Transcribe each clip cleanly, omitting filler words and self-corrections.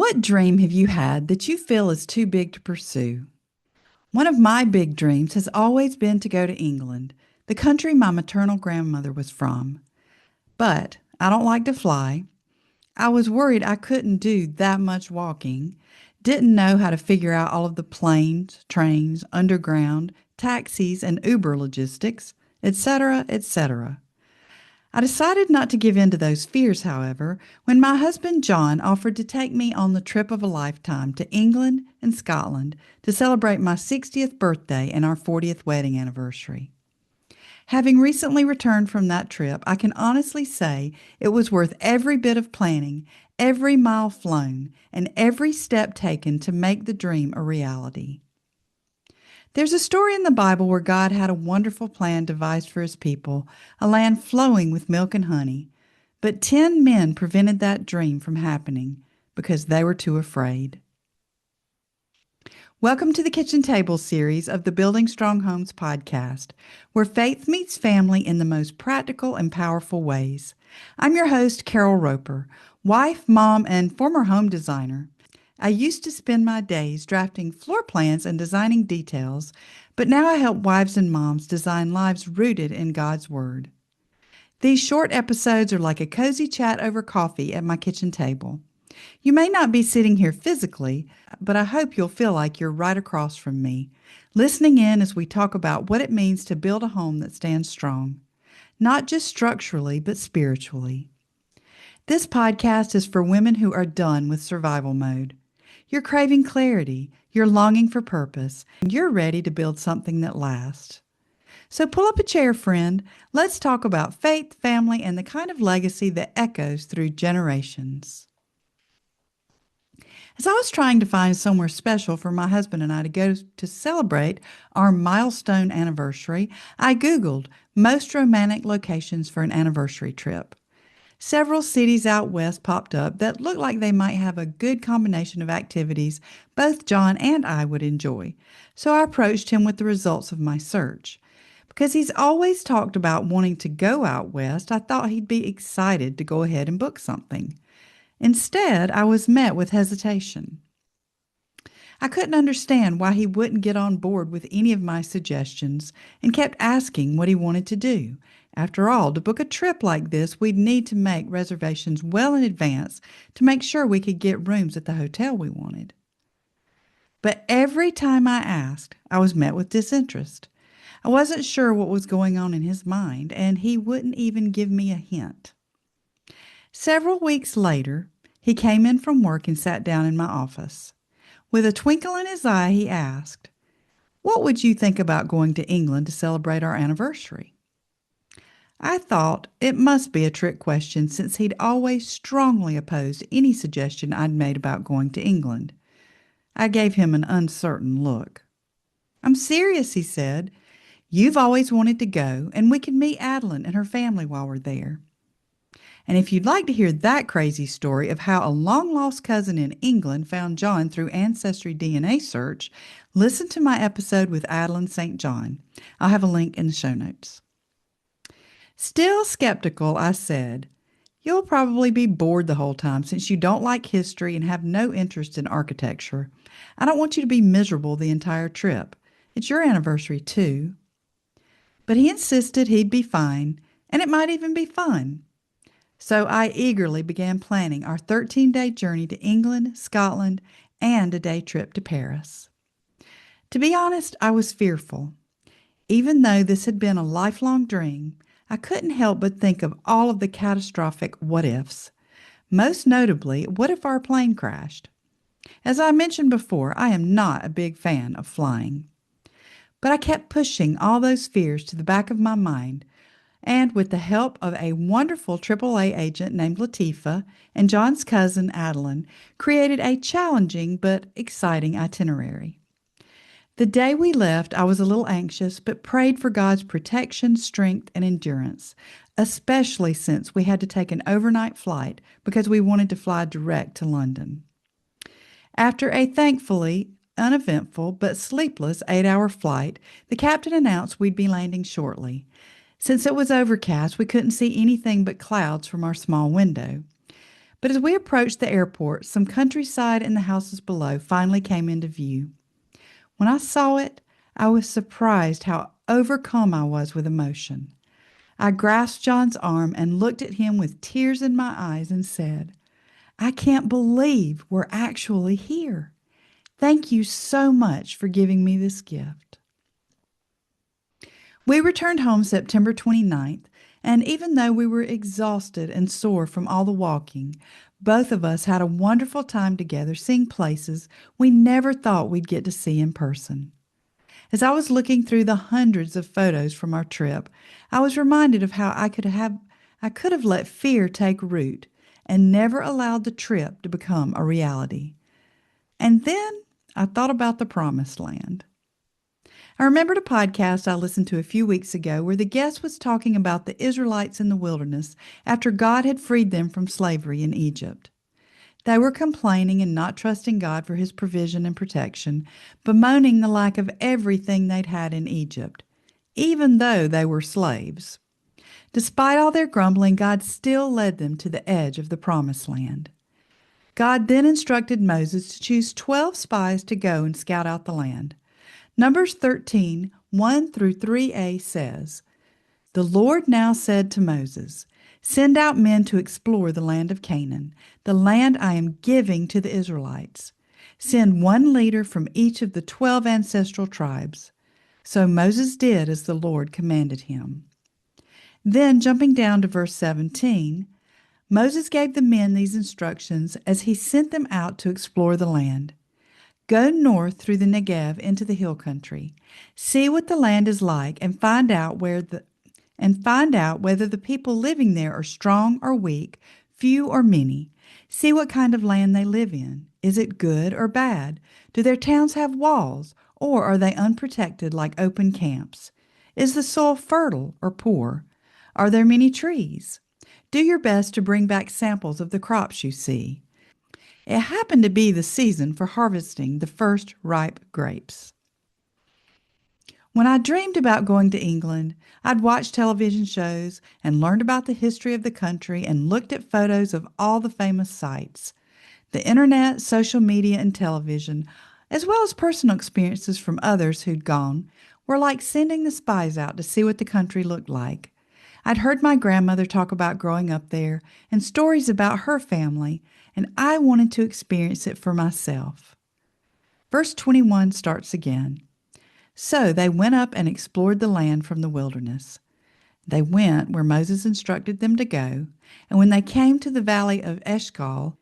What dream have you had that you feel is too big to pursue? One of my big dreams has always been to go to England, the country my maternal grandmother was from. But I don't like to fly. I was worried I couldn't do that much walking, didn't know how to figure out all of the planes, trains, underground, taxis, and Uber logistics, etc., etc. I decided not to give in to those fears, however, when my husband John offered to take me on the trip of a lifetime to England and Scotland to celebrate my 60th birthday and our 40th wedding anniversary. Having recently returned from that trip, I can honestly say it was worth every bit of planning, every mile flown, and every step taken to make the dream a reality. There's a story in the Bible where God had a wonderful plan devised for his people, a land flowing with milk and honey. But 10 men prevented that dream from happening because they were too afraid. Welcome to the Kitchen Table series of the Building Strong Homes podcast, where faith meets family in the most practical and powerful ways. I'm your host, Carol Roper, wife, mom, and former home designer. I used to spend my days drafting floor plans and designing details, but now I help wives and moms design lives rooted in God's Word. These short episodes are like a cozy chat over coffee at my kitchen table. You may not be sitting here physically, but I hope you'll feel like you're right across from me, listening in as we talk about what it means to build a home that stands strong, not just structurally, but spiritually. This podcast is for women who are done with survival mode. You're craving clarity, you're longing for purpose, and you're ready to build something that lasts. So pull up a chair, friend. Let's talk about faith, family, and the kind of legacy that echoes through generations. As I was trying to find somewhere special for my husband and I to go to celebrate our milestone anniversary, I Googled most romantic locations for an anniversary trip. Several cities out west popped up that looked like they might have a good combination of activities both John and I would enjoy. So I approached him with the results of my search. Because he's always talked about wanting to go out west, I thought he'd be excited to go ahead and book something. Instead, I was met with hesitation. I couldn't understand why he wouldn't get on board with any of my suggestions and kept asking what he wanted to do. After all, to book a trip like this, we'd need to make reservations well in advance to make sure we could get rooms at the hotel we wanted. But every time I asked, I was met with disinterest. I wasn't sure what was going on in his mind, and he wouldn't even give me a hint. Several weeks later, he came in from work and sat down in my office. With a twinkle in his eye, he asked, "What would you think about going to England to celebrate our anniversary?" I thought it must be a trick question since he'd always strongly opposed any suggestion I'd made about going to England. I gave him an uncertain look. "I'm serious," he said. "You've always wanted to go, and we can meet Adeline and her family while we're there." And if you'd like to hear that crazy story of how a long-lost cousin in England found John through Ancestry DNA search, listen to my episode with Adeline St. John. I'll have a link in the show notes. Still skeptical, I said, "You'll probably be bored the whole time since you don't like history and have no interest in architecture. I don't want you to be miserable the entire trip. It's your anniversary, too." But he insisted he'd be fine, and it might even be fun. So I eagerly began planning our 13-day journey to England, Scotland, and a day trip to Paris. To be honest, I was fearful. Even though this had been a lifelong dream, I couldn't help but think of all of the catastrophic what-ifs. Most notably, what if our plane crashed? As I mentioned before, I am not a big fan of flying. But I kept pushing all those fears to the back of my mind, and with the help of a wonderful AAA agent named Latifa and John's cousin Adeline, created a challenging but exciting itinerary. The day we left, I was a little anxious, but prayed for God's protection, strength, and endurance, especially since we had to take an overnight flight because we wanted to fly direct to London. After a thankfully uneventful but sleepless 8-hour flight, the captain announced we'd be landing shortly. Since it was overcast, we couldn't see anything but clouds from our small window. But as we approached the airport, some countryside and the houses below finally came into view. When I saw it, I was surprised how overcome I was with emotion. I grasped John's arm and looked at him with tears in my eyes and said, I can't believe we're actually here. Thank you so much for giving me this gift. We returned home September 29th, and even though we were exhausted and sore from all the walking, both of us had a wonderful time together seeing places we never thought we'd get to see in person. As I was looking through the hundreds of photos from our trip, I was reminded of how I could have let fear take root and never allowed the trip to become a reality. And then I thought about the promised land. I remembered a podcast I listened to a few weeks ago where the guest was talking about the Israelites in the wilderness after God had freed them from slavery in Egypt. They were complaining and not trusting God for his provision and protection, bemoaning the lack of everything they'd had in Egypt, even though they were slaves. Despite all their grumbling, God still led them to the edge of the promised land. God then instructed Moses to choose 12 spies to go and scout out the land. Numbers 13, 1 through 3a says, The Lord now said to Moses, Send out men to explore the land of Canaan, the land I am giving to the Israelites. Send one leader from each of the 12 ancestral tribes. So Moses did as the Lord commanded him. Then, jumping down to verse 17, Moses gave the men these instructions as he sent them out to explore the land. Go north through the Negev into the hill country. See what the land is like and find out whether the people living there are strong or weak, few or many. See what kind of land they live in. Is it good or bad? Do their towns have walls, or are they unprotected like open camps? Is the soil fertile or poor? Are there many trees? Do your best to bring back samples of the crops you see. It happened to be the season for harvesting the first ripe grapes. When I dreamed about going to England, I'd watched television shows and learned about the history of the country and looked at photos of all the famous sites. The internet, social media, and television, as well as personal experiences from others who'd gone, were like sending the spies out to see what the country looked like. I'd heard my grandmother talk about growing up there and stories about her family, and I wanted to experience it for myself. Verse 21 starts again. So they went up and explored the land from the wilderness. They went where Moses instructed them to go, and when they came to the valley of Eshcol,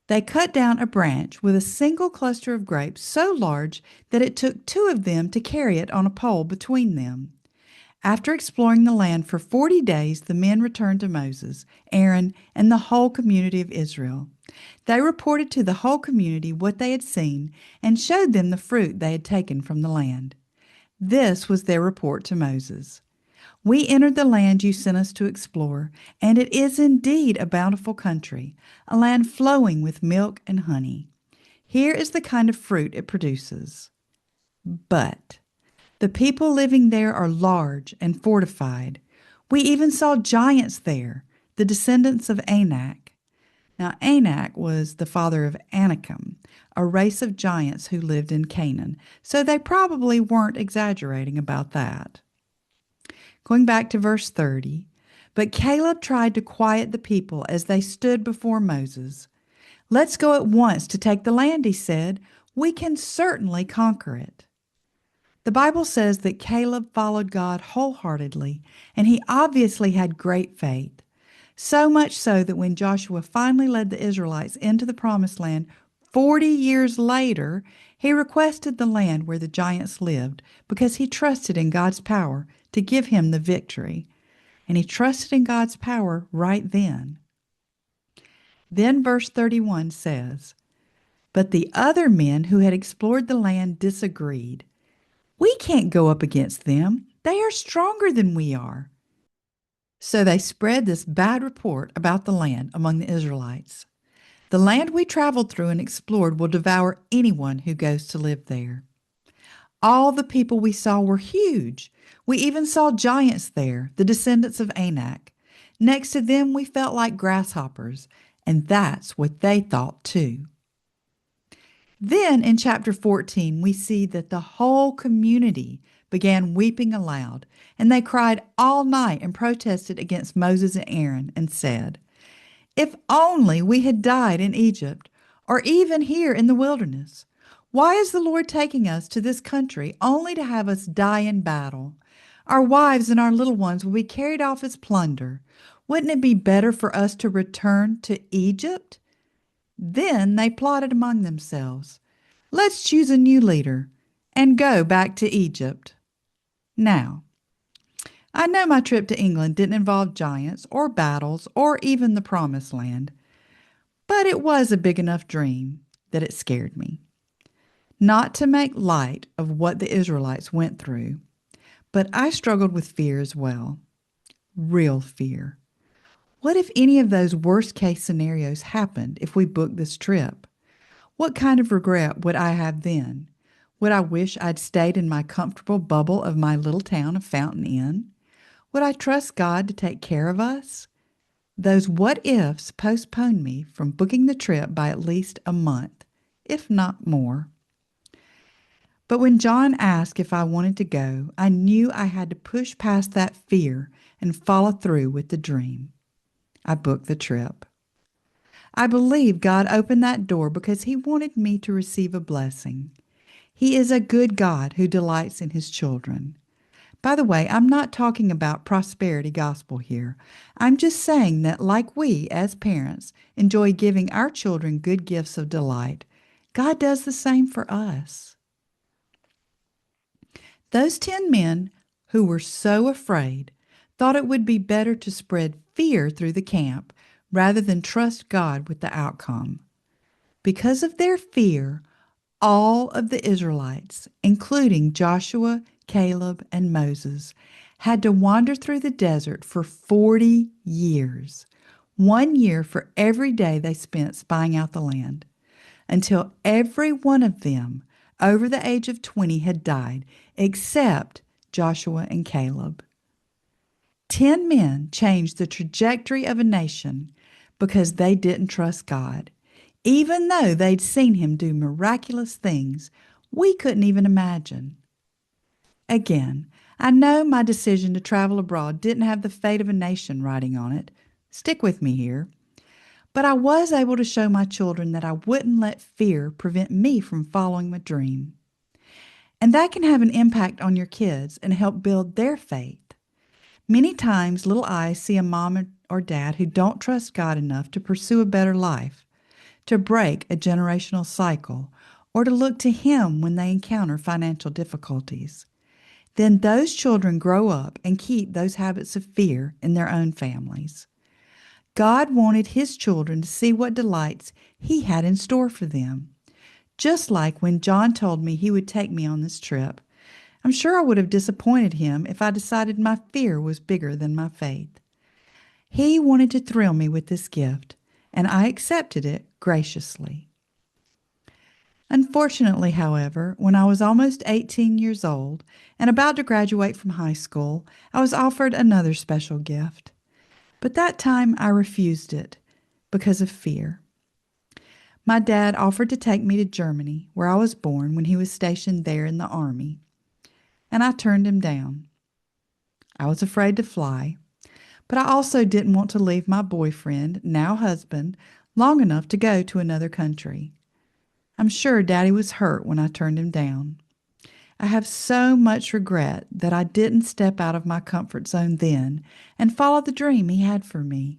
they cut down a branch with a single cluster of grapes so large that it took 2 of them to carry it on a pole between them. After exploring the land for 40 days, the men returned to Moses, Aaron, and the whole community of Israel. They reported to the whole community what they had seen and showed them the fruit they had taken from the land. This was their report to Moses. We entered the land you sent us to explore, and it is indeed a bountiful country, a land flowing with milk and honey. Here is the kind of fruit it produces. But the people living there are large and fortified. We even saw giants there, the descendants of Anak. Now, Anak was the father of Anakim, a race of giants who lived in Canaan, so they probably weren't exaggerating about that. Going back to verse 30, but Caleb tried to quiet the people as they stood before Moses. Let's go at once to take the land, he said. We can certainly conquer it. The Bible says that Caleb followed God wholeheartedly, and he obviously had great faith. So much so that when Joshua finally led the Israelites into the promised land 40 years later, he requested the land where the giants lived because he trusted in God's power to give him the victory. And he trusted in God's power right then. Then verse 31 says, But the other men who had explored the land disagreed. We can't go up against them. They are stronger than we are. So they spread this bad report about the land among the Israelites. The land we traveled through and explored will devour anyone who goes to live there. All the people we saw were huge. We even saw giants there, the descendants of Anak. Next to them, we felt like grasshoppers, And that's what they thought too. Then in chapter 14, we see that the whole community began weeping aloud, and they cried all night and protested against Moses and Aaron and said, "If only we had died in Egypt, or even here in the wilderness. Why is the Lord taking us to this country only to have us die in battle? Our wives and our little ones will be carried off as plunder. Wouldn't it be better for us to return to Egypt?" Then they plotted among themselves, "Let's choose a new leader and go back to Egypt." Now, I know my trip to England didn't involve giants or battles or even the promised land, but it was a big enough dream that it scared me. Not to make light of what the Israelites went through, but I struggled with fear as well. Real fear. What if any of those worst case scenarios happened if we booked this trip? What kind of regret would I have then? Would I wish I'd stayed in my comfortable bubble of my little town of Fountain Inn? Would I trust God to take care of us? Those what ifs postponed me from booking the trip by at least a month, if not more. But when John asked if I wanted to go, I knew I had to push past that fear and follow through with the dream. I booked the trip. I believe God opened that door because He wanted me to receive a blessing. He is a good God who delights in His children. By the way, I'm not talking about prosperity gospel here. I'm just saying that, like we, as parents, enjoy giving our children good gifts of delight, God does the same for us. Those 10 men who were so afraid thought it would be better to spread fear through the camp rather than trust God with the outcome. Because of their fear, all of the Israelites, including Joshua, Caleb, and Moses, had to wander through the desert for 40 years, 1 year for every day they spent spying out the land, until every one of them over the age of 20 had died, except Joshua and Caleb. 10 men changed the trajectory of a nation because they didn't trust God, even though they'd seen Him do miraculous things we couldn't even imagine. Again, I know my decision to travel abroad didn't have the fate of a nation riding on it. Stick with me here. But I was able to show my children that I wouldn't let fear prevent me from following my dream. And that can have an impact on your kids and help build their faith. Many times, little eyes see a mom or dad who don't trust God enough to pursue a better life, to break a generational cycle, or to look to Him when they encounter financial difficulties. Then those children grow up and keep those habits of fear in their own families. God wanted His children to see what delights He had in store for them. Just like when John told me he would take me on this trip, I'm sure I would have disappointed him if I decided my fear was bigger than my faith. He wanted to thrill me with this gift, and I accepted it graciously. Unfortunately, however, when I was almost 18 years old and about to graduate from high school, I was offered another special gift. But that time I refused it because of fear. My dad offered to take me to Germany, where I was born, when he was stationed there in the army, and I turned him down. I was afraid to fly, but I also didn't want to leave my boyfriend, now husband, long enough to go to another country. I'm sure Daddy was hurt when I turned him down. I have so much regret that I didn't step out of my comfort zone then and follow the dream He had for me.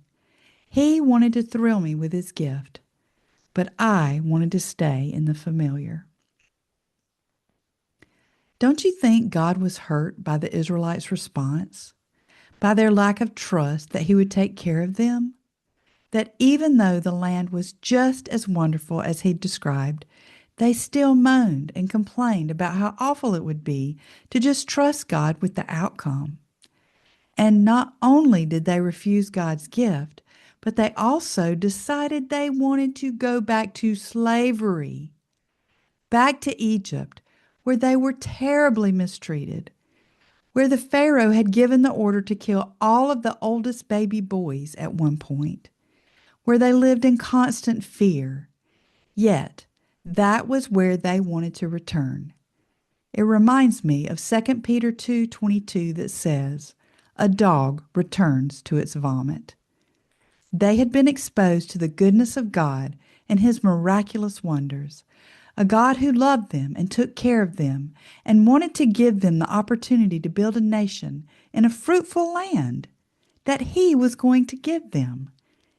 He wanted to thrill me with His gift, but I wanted to stay in the familiar. Don't you think God was hurt by the Israelites' response? By their lack of trust that He would take care of them? That even though the land was just as wonderful as He described, they still moaned and complained about how awful it would be to just trust God with the outcome. And not only did they refuse God's gift, but they also decided they wanted to go back to slavery, back to Egypt, where they were terribly mistreated, where the Pharaoh had given the order to kill all of the oldest baby boys at one point, where they lived in constant fear. Yet, that was where they wanted to return. It reminds me of 2 Peter 2:22 that says, "A dog returns to its vomit." They had been exposed to the goodness of God and His miraculous wonders, a God who loved them and took care of them and wanted to give them the opportunity to build a nation in a fruitful land that He was going to give them.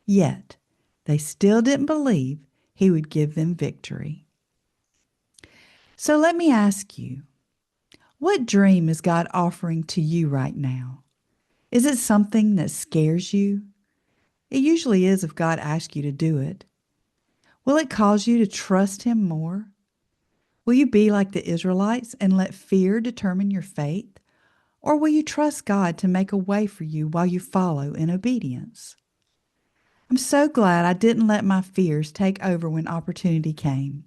Yet, they still didn't believe He would give them victory. So let me ask you, what dream is God offering to you right now? Is it something that scares you? It usually is if God asks you to do it. Will it cause you to trust Him more? Will you be like the Israelites and let fear determine your faith? Or will you trust God to make a way for you while you follow in obedience? I'm so glad I didn't let my fears take over when opportunity came.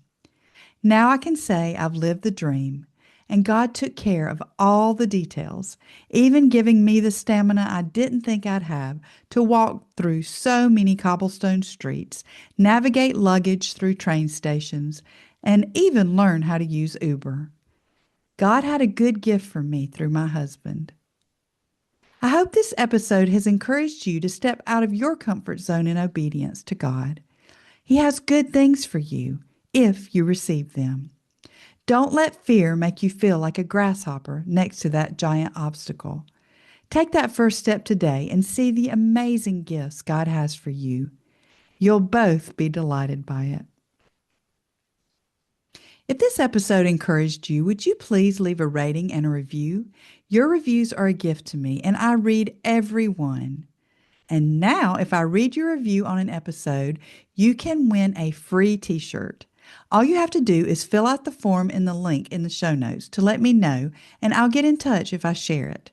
Now I can say I've lived the dream, and God took care of all the details, even giving me the stamina I didn't think I'd have to walk through so many cobblestone streets, navigate luggage through train stations, and even learn how to use Uber. God had a good gift for me through my husband. I hope this episode has encouraged you to step out of your comfort zone in obedience to God. He has good things for you if you receive them. Don't let fear make you feel like a grasshopper next to that giant obstacle. Take that first step today and see the amazing gifts God has for you. You'll both be delighted by it. If this episode encouraged you, would you please leave a rating and a review? Your reviews are a gift to me, and I read every one. And now, if I read your review on an episode, you can win a free t-shirt. All you have to do is fill out the form in the link in the show notes to let me know, and I'll get in touch if I share it.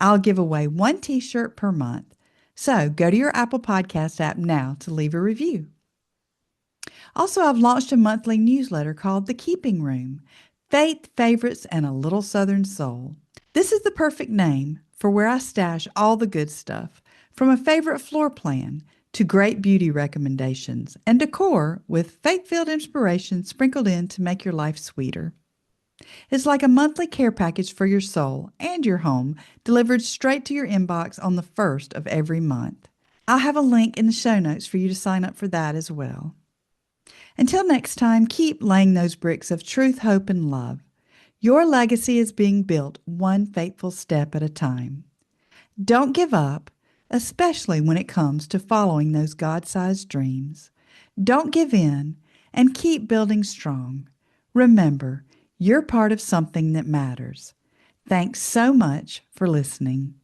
I'll give away one t-shirt per month. So go to your Apple Podcast app now to leave a review. Also, I've launched a monthly newsletter called The Keeping Room, Faith, Favorites, and a Little Southern Soul. This is the perfect name for where I stash all the good stuff, from a favorite floor plan to great beauty recommendations and decor with faith-filled inspiration sprinkled in to make your life sweeter. It's like a monthly care package for your soul and your home, delivered straight to your inbox on the first of every month. I'll have a link in the show notes for you to sign up for that as well. Until next time, keep laying those bricks of truth, hope, and love. Your legacy is being built one faithful step at a time. Don't give up, especially when it comes to following those God-sized dreams. Don't give in and keep building strong. Remember, you're part of something that matters. Thanks so much for listening.